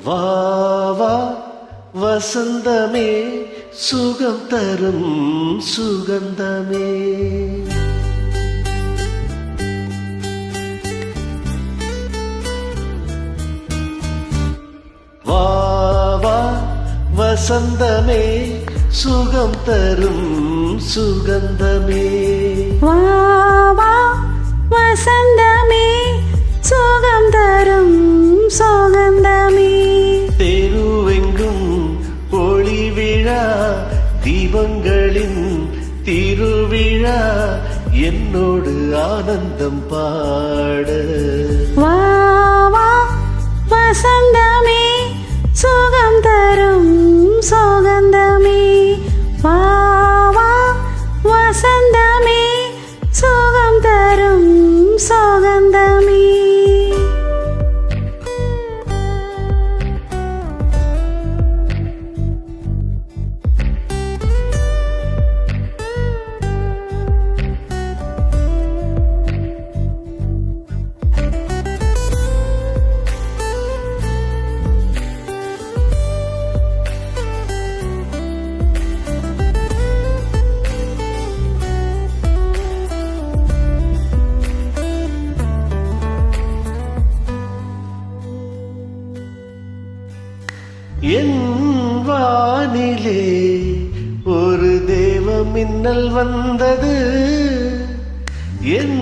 வா வா வசந்தமே சுகம் தரும் சுகந்தமே. வா வா வசந்தமே சுகம் தரும் சுகந்தமே. வா வா வசந்தமே சுகம் தரும் சுகந்தமே. தெருவெங்கும் ஒளி விழா தீபங்களின் திருவிழா என்னோடு ஆனந்தம் பாட. வா வா வசந்தமே சுகம் தரும் சுகந்தமே. வா வா வசந்தமே சுகம் தரும் சுகந்தமே. என் வானிலே ஒரு தேவ மின்னல் வந்தது, என்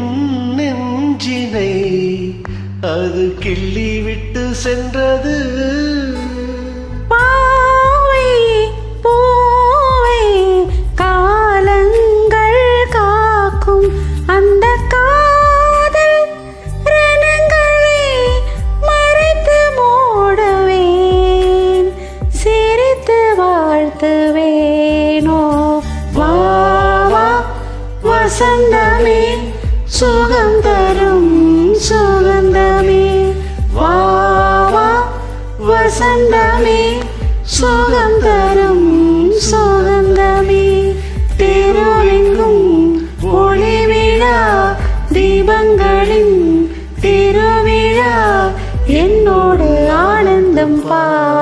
நெஞ்சினை அது கிள்ளி விட்டு சென்றது. பாவை பூவை காலங்கள் காக்கும் அந்த காதல் ரணங்களை மறைத்து மூடுவேன், சிரித்து வாழ்த்துவேனோ. வா வா வசந்தமே சுகம் தரும் சுகந்தமே. வா வா வசந்தமே சுகம் தரும் சுகந்தமே. தெருவெங்கும் ஒளி விழா தீபங்களின் திருவிழா என்னோடு ஆனந்தம் பாட.